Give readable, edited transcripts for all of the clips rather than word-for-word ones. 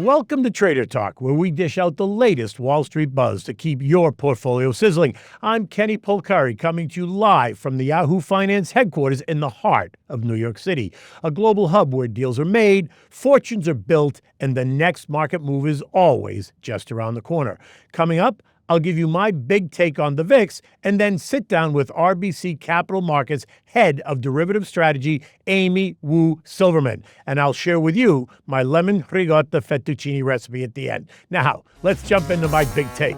Welcome to Trader Talk, where we dish out the latest Wall Street buzz to keep your portfolio sizzling. I'm Kenny Polcari, coming to you live from the Yahoo Finance headquarters in the heart of New York City, a global hub where deals are made, fortunes are built, and the next market move is always just around the corner. Coming up, I'll give you my big take on the VIX and then sit down with RBC Capital Markets Head of Derivative Strategy, Amy Wu Silverman. And I'll share with you my lemon ricotta fettuccine recipe at the end. Now, let's jump into my big take.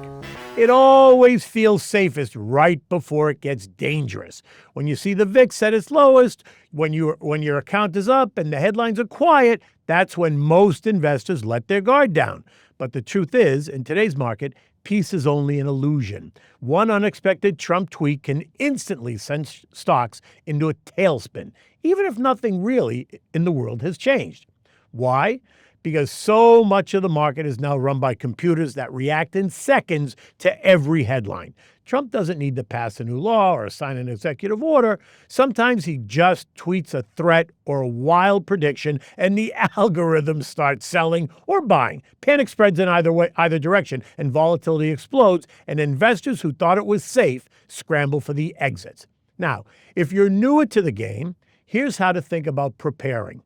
It always feels safest right before it gets dangerous. When you see the VIX at its lowest, when your account is up and the headlines are quiet, that's when most investors let their guard down. But the truth is, in today's market, peace is only an illusion. One unexpected Trump tweet can instantly send stocks into a tailspin, even if nothing really in the world has changed. Why? Because so much of the market is now run by computers that react in seconds to every headline. Trump doesn't need to pass a new law or sign an executive order. Sometimes he just tweets a threat or a wild prediction, and the algorithms start selling or buying. Panic spreads in either direction, and volatility explodes, and investors who thought it was safe scramble for the exits. Now, if you're newer to the game, here's how to think about preparing.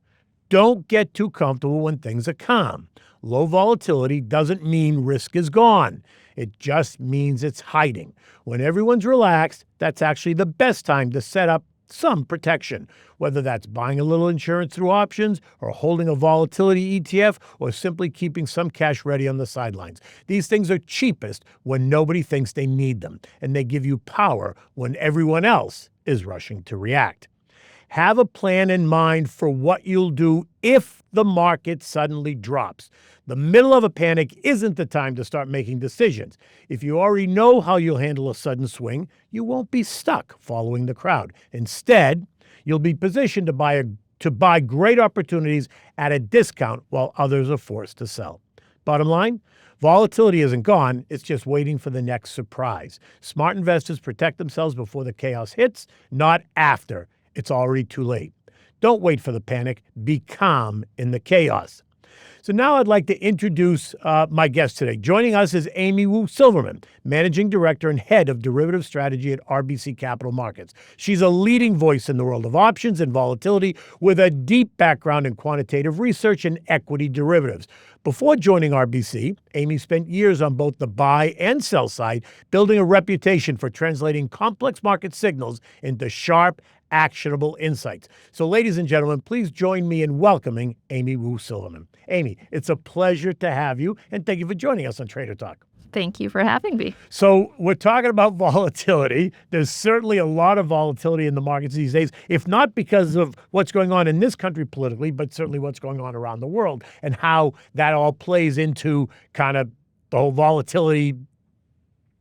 Don't get too comfortable when things are calm. Low volatility doesn't mean risk is gone. It just means it's hiding. When everyone's relaxed, that's actually the best time to set up some protection, whether that's buying a little insurance through options or holding a volatility ETF or simply keeping some cash ready on the sidelines. These things are cheapest when nobody thinks they need them, and they give you power when everyone else is rushing to react. Have a plan in mind for what you'll do if the market suddenly drops. The middle of a panic isn't the time to start making decisions. If you already know how you'll handle a sudden swing, you won't be stuck following the crowd. Instead, you'll be positioned to buy great opportunities at a discount while others are forced to sell. Bottom line, volatility isn't gone, it's just waiting for the next surprise. Smart investors protect themselves before the chaos hits, not after. It's already too late. Don't wait for the panic. Be calm in the chaos. So now I'd like to introduce my guest today. Joining us is Amy Wu Silverman, Managing Director and Head of Derivative Strategy at RBC Capital Markets. She's a leading voice in the world of options and volatility with a deep background in quantitative research and equity derivatives. Before joining RBC, Amy spent years on both the buy and sell side, building a reputation for translating complex market signals into sharp, actionable insights. So ladies and gentlemen, please join me in welcoming Amy Wu Silverman. Amy, it's a pleasure to have you, and thank you for joining us on Trader Talk. Thank you for having me. So we're talking about volatility. There's certainly a lot of volatility in the markets these days, if not because of what's going on in this country politically, but certainly what's going on around the world and how that all plays into kind of the whole volatility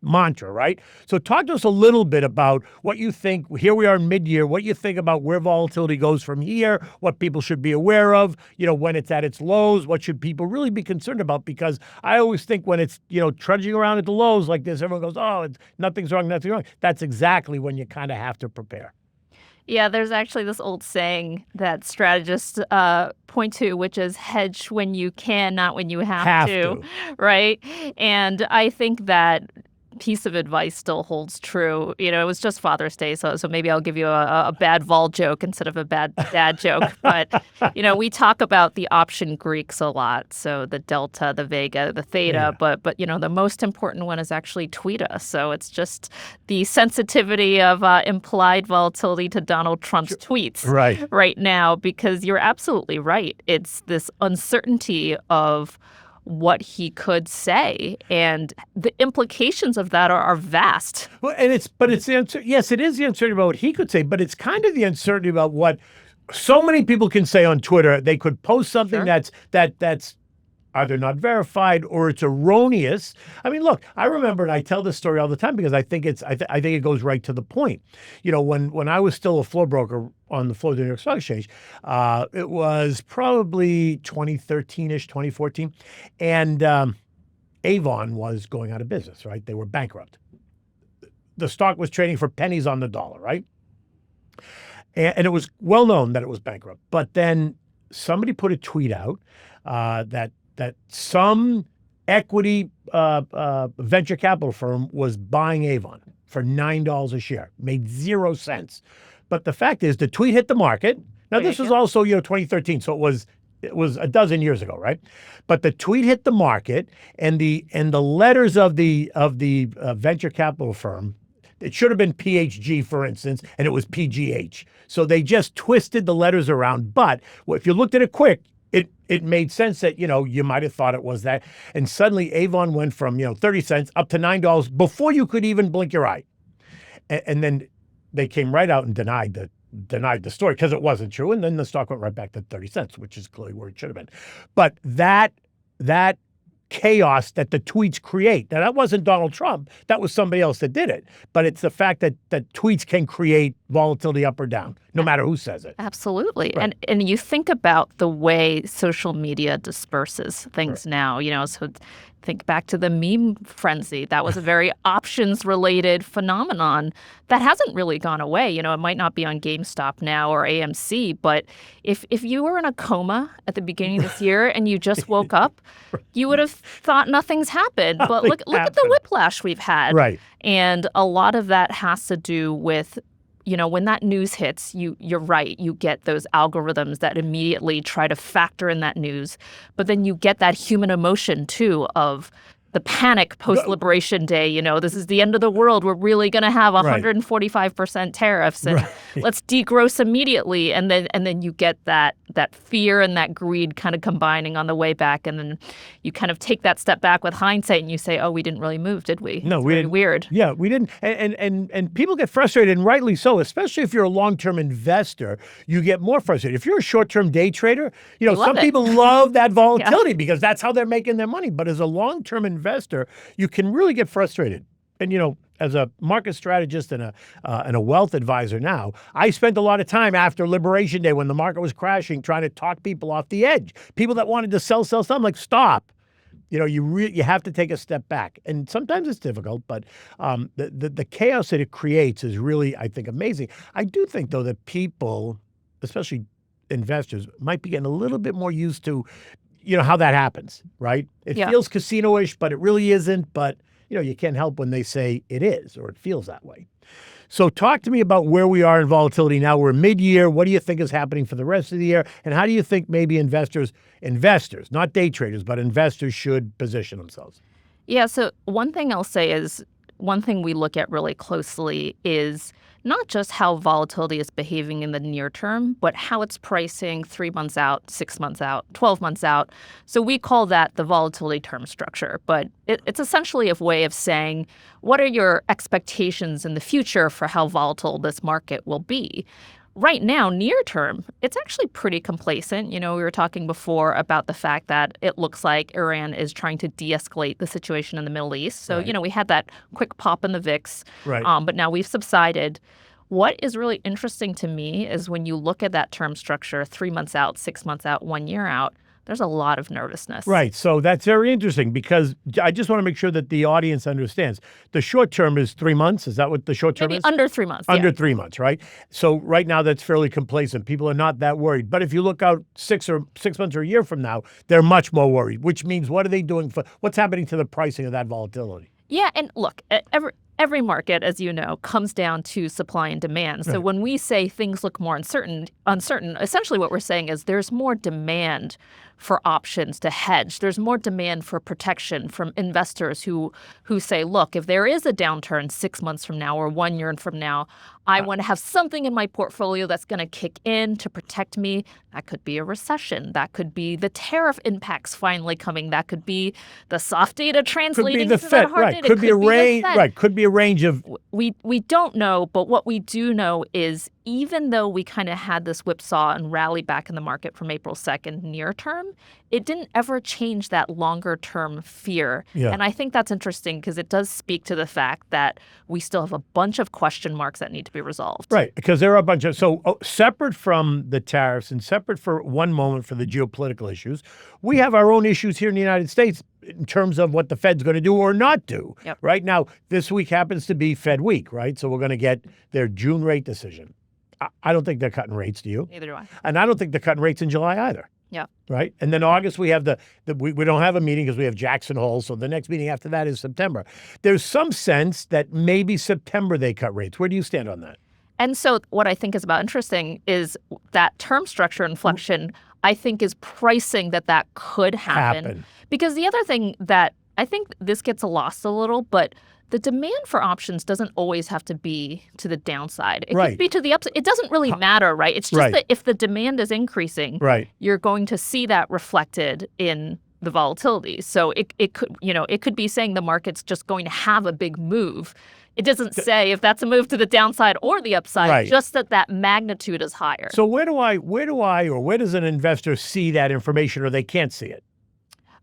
mantra, right? So talk to us a little bit about what you think, here we are in mid-year, what you think about where volatility goes from here, what people should be aware of, when it's at its lows, what should people really be concerned about? Because I always think when it's, trudging around at the lows like this, everyone goes, nothing's wrong, nothing's wrong. That's exactly when you kind of have to prepare. Yeah, there's actually this old saying that strategists point to, which is hedge when you can, not when you have to, right? And I think that piece of advice still holds true. It was just Father's Day, so maybe I'll give you a bad vol joke instead of a bad dad joke. But, we talk about the option Greeks a lot. So the delta, the vega, the theta, but the most important one is actually tweta. So it's just the sensitivity of implied volatility to Donald Trump's tweets right now, because you're absolutely right. It's this uncertainty of what he could say, and the implications of that are vast. Well, and it's the answer. Yes, it is the uncertainty about what he could say, but it's kind of the uncertainty about what so many people can say on Twitter. They could post something that's either not verified or it's erroneous. I mean, look, I remember, and I tell this story all the time because I think it goes right to the point. When I was still a floor broker on the floor of the New York Stock Exchange, it was probably 2013-ish, 2014, and Avon was going out of business, right? They were bankrupt. The stock was trading for pennies on the dollar, right? And it was well known that it was bankrupt. But then somebody put a tweet out that that some equity venture capital firm was buying Avon for $9 a share. Made 0 sense. But the fact is, the tweet hit the market. Now, this was also 2013, so it was a dozen years ago, right? But the tweet hit the market, and the letters of the venture capital firm, it should have been PHG, for instance, and it was PGH. So they just twisted the letters around. But if you looked at it quick, it made sense that, you might have thought it was that. And suddenly Avon went from, 30 cents up to $9 before you could even blink your eye. And then they came right out and denied the story because it wasn't true. And then the stock went right back to 30 cents, which is clearly where it should have been. But that chaos that the tweets create. Now, that wasn't Donald Trump. That was somebody else that did it. But it's the fact that tweets can create volatility up or down, no matter who says it. Absolutely. Right. And you think about the way social media disperses things now, so think back to the meme frenzy. That was a very options-related phenomenon that hasn't really gone away. It might not be on GameStop now or AMC, but if you were in a coma at the beginning of this year and you just woke up, you would have thought nothing's happened. But look at the whiplash we've had. Right. And a lot of that has to do with when that news hits, you're right. You get those algorithms that immediately try to factor in that news. But then you get that human emotion, too, of the panic post-Liberation Day. This is the end of the world. We're really going to have 145% tariffs, and let's degross immediately. And then you get that fear and that greed kind of combining on the way back. And then you kind of take that step back with hindsight and you say, oh, we didn't really move, did we? No, we didn't. Weird. Yeah, we didn't. And people get frustrated, and rightly so, especially if you're a long-term investor. You get more frustrated. If you're a short-term day trader, some people love that volatility because that's how they're making their money. But as a long-term investor, you can really get frustrated. And, as a market strategist and a wealth advisor now, I spent a lot of time after Liberation Day when the market was crashing trying to talk people off the edge. People that wanted to sell. I'm like, stop. You have to take a step back. And sometimes it's difficult, but the chaos that it creates is really, I think, amazing. I do think, though, that people, especially investors, might be getting a little bit more used to how that happens, right? It feels casino-ish, but it really isn't. But, you can't help when they say it is or it feels that way. So talk to me about where we are in volatility now. We're mid-year. What do you think is happening for the rest of the year? And how do you think maybe investors, not day traders, but investors should position themselves? Yeah, so one thing I'll say is one thing we look at really closely is not just how volatility is behaving in the near term, but how it's pricing 3 months out, 6 months out, 12 months out. So we call that the volatility term structure. But it's essentially a way of saying, what are your expectations in the future for how volatile this market will be? Right now, near term, it's actually pretty complacent. We were talking before about the fact that it looks like Iran is trying to de-escalate the situation in the Middle East. So, we had that quick pop in the VIX, but now we've subsided. What is really interesting to me is when you look at that term structure, 3 months out, 6 months out, 1 year out, there's a lot of nervousness. Right. So that's very interesting because I just want to make sure that the audience understands. The short term is 3 months. Is that what the short term is? Under 3 months. Under 3 months, right? So right now that's fairly complacent. People are not that worried. But if you look out 6 months or a year from now, they're much more worried, which means what are they doing what's happening to the pricing of that volatility? Yeah. And look, every market, as you know, comes down to supply and demand. So when we say things look more uncertain, essentially what we're saying is there's more demand for options to hedge. There's more demand for protection from investors who say, look, if there is a downturn 6 months from now or 1 year from now, I want to have something in my portfolio that's going to kick in to protect me. That could be a recession. That could be the tariff impacts finally coming. That could be the soft data translating to that hard data. Could be a range. Right. Could be a range of. We don't know, but what we do know is even though we kind of had this whipsaw and rally back in the market from April 2nd near term, it didn't ever change that longer term fear. Yeah. And I think that's interesting because it does speak to the fact that we still have a bunch of question marks that need to be resolved. Right, because there are a bunch of, separate from the tariffs and separate for one moment for the geopolitical issues, we have our own issues here in the United States in terms of what the Fed's going to do or not do. Yep. Right now, this week happens to be Fed week, right? So we're going to get their June rate decision. I don't think they're cutting rates, do you? Neither do I. And I don't think they're cutting rates in July either. Yeah. Right. And then August, we have we don't have a meeting because we have Jackson Hole. So the next meeting after that is September. There's some sense that maybe September they cut rates. Where do you stand on that? And so what I think is about interesting is that term structure inflection, I think, is pricing that could happen. Because the other thing that I think this gets lost a little, but the demand for options doesn't always have to be to the downside. It could be to the upside. It doesn't really matter, right? It's just that if the demand is increasing, you're going to see that reflected in the volatility. So it could be saying the market's just going to have a big move. It doesn't say if that's a move to the downside or the upside, just that magnitude is higher. So where does an investor see that information, or they can't see it?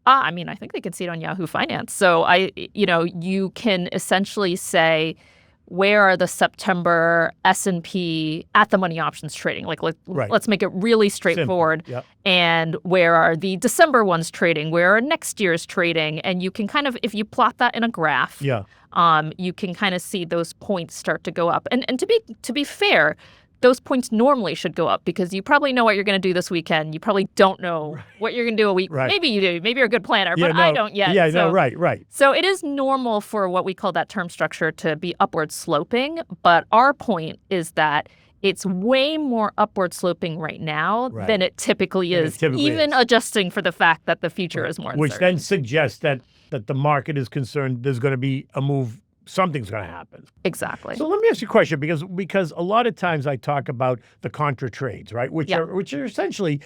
I mean, I think they can see it on Yahoo Finance. So you can essentially say, where are the September S&P at the money options trading? Let's make it really straightforward. Yep. And where are the December ones trading? Where are next year's trading? And you can kind of, if you plot that in a graph, you can kind of see those points start to go up. And to be fair, those points normally should go up because you probably know what you're going to do this weekend. You probably don't know what you're going to do a week. Maybe you do. Maybe you're a good planner, but I don't yet. Yeah, so, right. So it is normal for what we call that term structure to be upward sloping. But our point is that it's way more upward sloping right now than it typically is, even adjusting for the fact that the future is more uncertain. Which then suggests that the market is concerned there's going to be a move. Something's going to happen. Exactly. So let me ask you a question, because a lot of times I talk about the contra trades, right? Which are essentially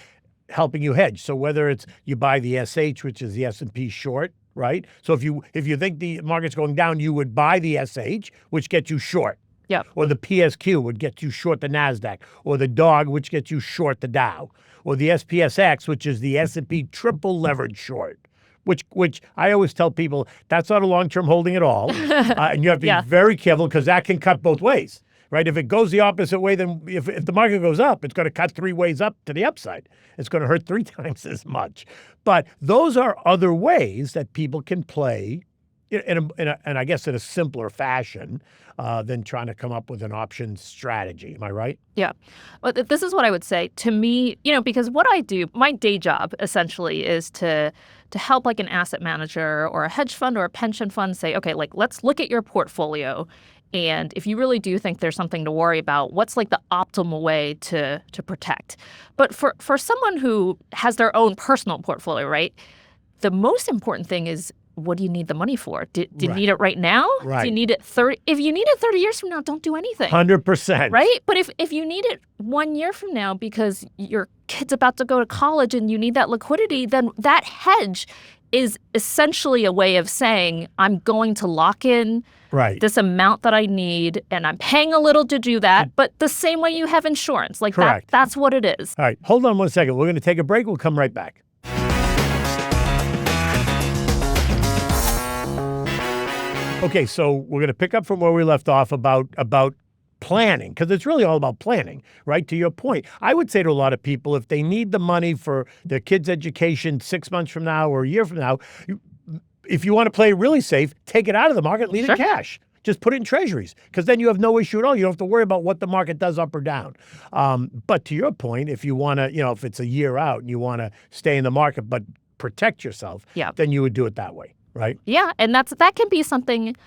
helping you hedge. So whether it's you buy the SH, which is the S&P short, right? So if you think the market's going down, you would buy the SH, which gets you short. Yep. Or the PSQ would get you short the NASDAQ, or the DOG, which gets you short the Dow, or the SPSX, which is the S&P triple leverage short. Which I always tell people, that's not a long-term holding at all. And you have to be very careful because that can cut both ways, right? If it goes the opposite way, then if the market goes up, it's going to cut 3 ways up to the upside. It's going to hurt 3 times as much. But those are other ways that people can play and I guess in a simpler fashion than trying to come up with an option strategy. Am I right? Yeah. Well, this is what I would say. To me, because what I do, my day job essentially is to help like an asset manager or a hedge fund or a pension fund say, okay, let's look at your portfolio. And if you really do think there's something to worry about, what's like the optimal way to protect? But for someone who has their own personal portfolio, right, the most important thing is, what do you need the money for? Do you need it right now? Right. Do you need it 30? If you need it 30 years from now, don't do anything. 100%. Right? But if you need it 1 year from now because your kid's about to go to college and you need that liquidity, then that hedge is essentially a way of saying, I'm going to lock in this amount that I need, and I'm paying a little to do that, but the same way you have insurance. That's what it is. All right. Hold on 1 second. We're going to take a break. We'll come right back. Okay, so we're going to pick up from where we left off about planning, because it's really all about planning, right? To your point, I would say to a lot of people, if they need the money for their kids' education 6 months from now or a year from now, if you want to play really safe, take it out of the market, leave it in cash. Just put it in treasuries, because then you have no issue at all. You don't have to worry about what the market does up or down. But to your point, if you want to, if it's a year out and you want to stay in the market but protect yourself, then you would do it that way. Right. Yeah. And that can be something,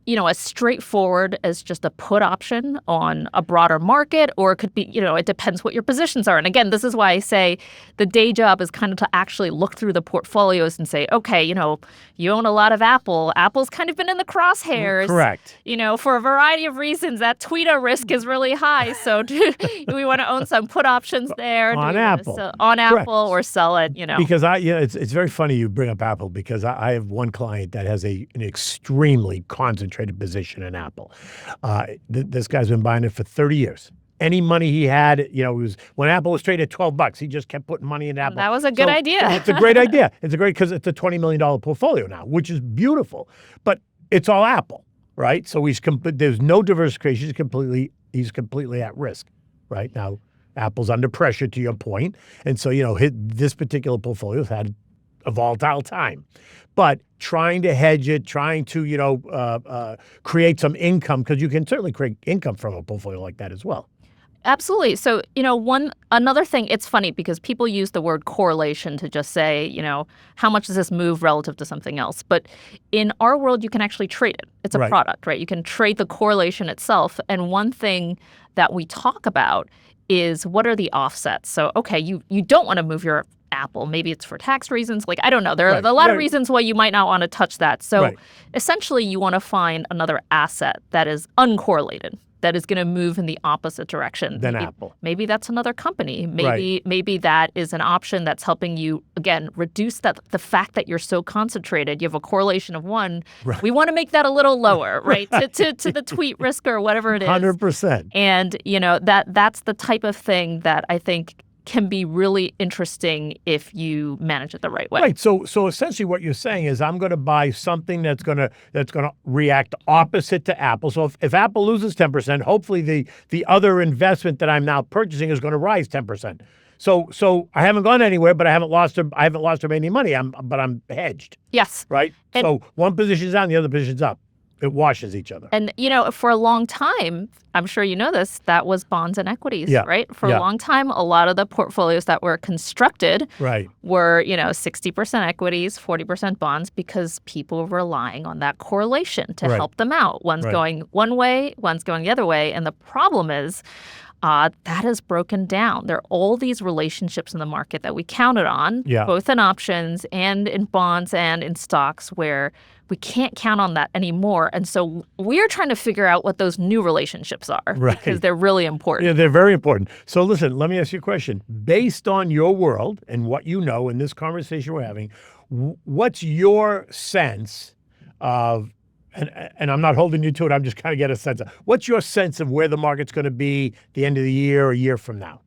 as straightforward as just a put option on a broader market, or it could be, it depends what your positions are. And again, this is why I say the day job is kind of to actually look through the portfolios and say, okay, you own a lot of Apple. Apple's kind of been in the crosshairs. Correct. For a variety of reasons, that tweeter risk is really high. So do we want to own some put options there? On Apple. Apple or sell it, Because it's very funny you bring up Apple, because I have one client that has an extremely concentrated position in Apple. This guy's been buying it for 30 years. Any money he had, it was when Apple was trading at $12, he just kept putting money in Apple. That was a good idea. It's a great idea. Because it's a $20 million portfolio now, which is beautiful. But it's all Apple, right? So there's no diversification. He's completely at risk, right? Now, Apple's under pressure, to your point. And so, this particular portfolio has had a volatile time. But trying to hedge it, trying to create some income, because you can certainly create income from a portfolio like that as well. Absolutely. So, another thing, it's funny because people use the word correlation to just say, how much does this move relative to something else? But in our world, you can actually trade it. It's a Right. product, right? You can trade the correlation itself. And one thing that we talk about is what are the offsets? So, okay, you don't want to move your Apple. Maybe it's for tax reasons. Like, I don't know. There are Right. a lot of Yeah. reasons why you might not want to touch that. So Right. essentially, you want to find another asset that is uncorrelated, that is going to move in the opposite direction. Than Apple. Maybe that's another company. Right. Maybe that is an option that's helping you, again, reduce the fact that you're so concentrated. You have a correlation of one. Right. We want to make that a little lower, right? To the tweet risk or whatever it is. 100%. And, that's the type of thing that I think can be really interesting if you manage it the right way. Right. So essentially what you're saying is I'm going to buy something that's going to react opposite to Apple. So if Apple loses 10%, hopefully the other investment that I'm now purchasing is going to rise 10%. So I haven't gone anywhere, but I haven't lost any money. But I'm hedged. Yes. Right? And so one position's down, the other position's up. It washes each other. And, for a long time, I'm sure you know this, that was bonds and equities, Yeah. right? For a long time, a lot of the portfolios that were constructed Right. were, 60% equities, 40% bonds, because people were relying on that correlation to Right. help them out. One's Right. going one way, one's going the other way. And the problem is that has broken down. There are all these relationships in the market that we counted on, Yeah. both in options and in bonds and in stocks, where we can't count on that anymore. And so we're trying to figure out what those new relationships are, Right. because they're really important. Yeah, they're very important. So listen, let me ask you a question. Based on your world and what you know in this conversation we're having, what's your sense of, and I'm not holding you to it, I'm just kind of get a sense of, what's your sense of where the market's going to be the end of the year or a year from now?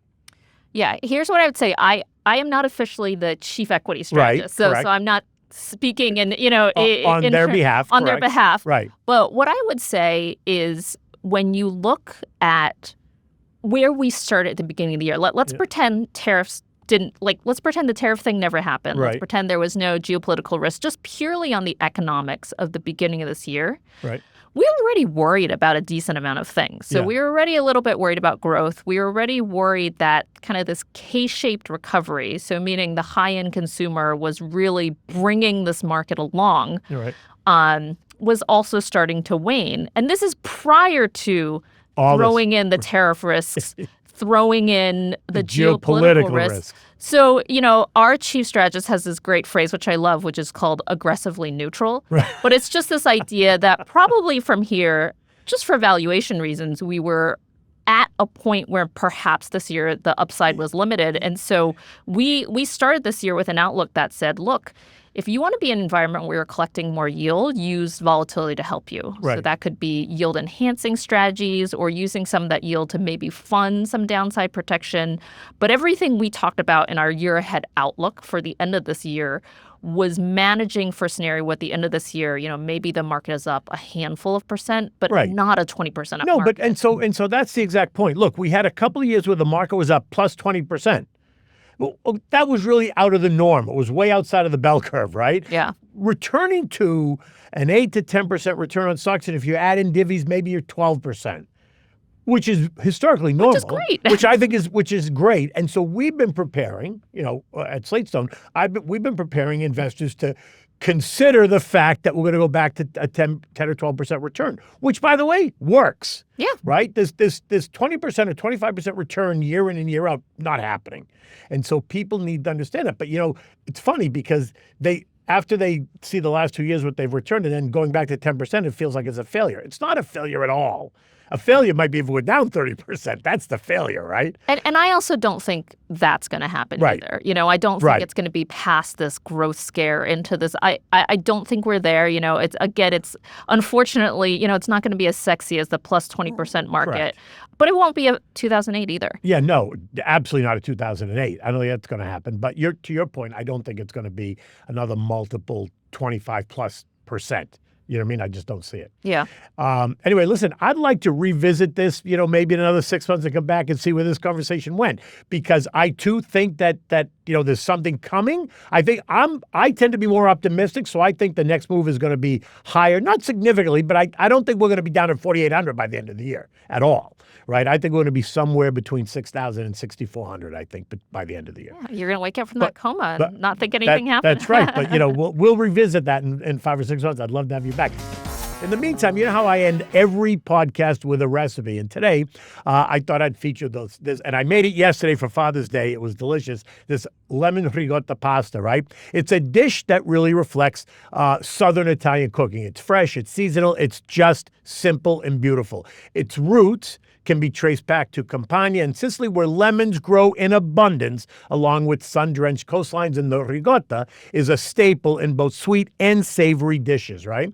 Yeah, here's what I would say. I am not officially the chief equity strategist. Right, correct. So I'm not speaking on their behalf. On their correct. behalf. Right. But what I would say is when you look at where we started at the beginning of the year, let's pretend tariffs let's pretend the tariff thing never happened. Right. Let's pretend there was no geopolitical risk, just purely on the economics of the beginning of this year. Right. We were already worried about a decent amount of things. So we were already a little bit worried about growth. We were already worried that kind of this K-shaped recovery, so meaning the high-end consumer was really bringing this market along, Right. Was also starting to wane. And this is prior to throwing in the tariff risks, throwing in the geopolitical risks. So, our chief strategist has this great phrase, which I love, which is called aggressively neutral. Right. But it's just this idea that probably from here, just for valuation reasons, we were at a point where perhaps this year the upside was limited. And so we started this year with an outlook that said, look, if you want to be in an environment where you're collecting more yield, use volatility to help you. Right. So that could be yield enhancing strategies or using some of that yield to maybe fund some downside protection. But everything we talked about in our year ahead outlook for the end of this year was managing for a scenario where at the end of this year, maybe the market is up a handful of percent, but Right. not a 20% up No, market. but and so that's the exact point. Look, we had a couple of years where the market was up plus 20%. Well, that was really out of the norm. It was way outside of the bell curve, right? Yeah. Returning to an 8 to 10% return on stocks, and if you add in divvies, maybe you're 12%, which is historically normal. Which is great. Which I think is great. And so we've been preparing, at SlateStone, we've been preparing investors to consider the fact that we're going to go back to a 10 or 12% return, which, by the way, works. Yeah. Right? This 20% or 25% return year in and year out, not happening. And so people need to understand that. But, it's funny because after they see the last 2 years what they've returned and then going back to 10%, it feels like it's a failure. It's not a failure at all. A failure might be if we're down 30%. That's the failure, right? And I also don't think that's going to happen Right. either. I don't think Right. it's going to be past this growth scare into this. I don't think we're there. It's unfortunately, it's not going to be as sexy as the plus 20% market, Correct. but it won't be a 2008 either. Yeah, no, absolutely not a 2008. I don't think that's going to happen. But to your point, I don't think it's going to be another multiple 25+%. You know what I mean? I just don't see it. Yeah. Anyway, listen, I'd like to revisit this, maybe in another 6 months and come back and see where this conversation went, because I too think that there's something coming. I tend to be more optimistic, so I think the next move is going to be higher, not significantly, but I don't think we're going to be down at 4,800 by the end of the year at all, right? I think we're going to be somewhere between 6,000 and 6,400, I think, but by the end of the year. Yeah, you're going to wake up from that coma and not think anything happened. That's right, but we'll revisit that in 5 or 6 months. I'd love to have you back. In the meantime, you know how I end every podcast with a recipe, and today I thought I'd feature this, and I made it yesterday for Father's Day. It was delicious. This lemon ricotta pasta, right? It's a dish that really reflects Southern Italian cooking. It's fresh, it's seasonal, it's just simple and beautiful. Its roots can be traced back to Campania and Sicily, where lemons grow in abundance, along with sun-drenched coastlines, and the ricotta is a staple in both sweet and savory dishes, right?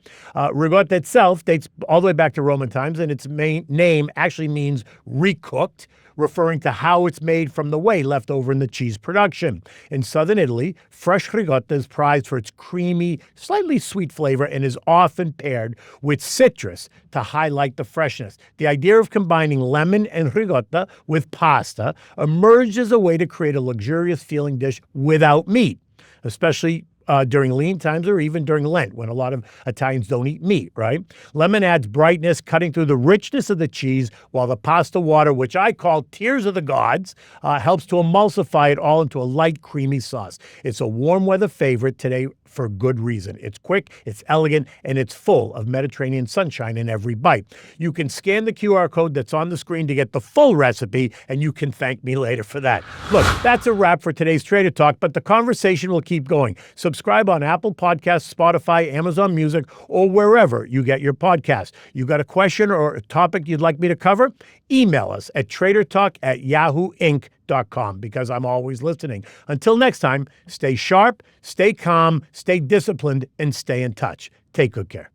Ricotta itself dates all the way back to Roman times, and its main name actually means recooked, referring to how it's made from the whey left over in the cheese production. In southern Italy, fresh ricotta is prized for its creamy, slightly sweet flavor and is often paired with citrus to highlight the freshness. The idea of combining lemon and ricotta with pasta emerged as a way to create a luxurious feeling dish without meat, especially during lean times or even during Lent, when a lot of Italians don't eat meat, right? Lemon adds brightness, cutting through the richness of the cheese, while the pasta water, which I call tears of the gods, helps to emulsify it all into a light, creamy sauce. It's a warm weather favorite today for good reason. It's quick, it's elegant, and it's full of Mediterranean sunshine in every bite. You can scan the QR code that's on the screen to get the full recipe, and you can thank me later for that. Look, that's a wrap for today's Trader Talk, but the conversation will keep going. Subscribe on Apple Podcasts, Spotify, Amazon Music, or wherever you get your podcasts. You got a question or a topic you'd like me to cover? Email us at tradertalk@yahooinc.com, because I'm always listening. Until next time, stay sharp, stay calm, stay disciplined, and stay in touch. Take good care.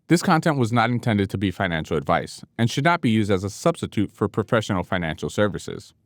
This content was not intended to be financial advice and should not be used as a substitute for professional financial services.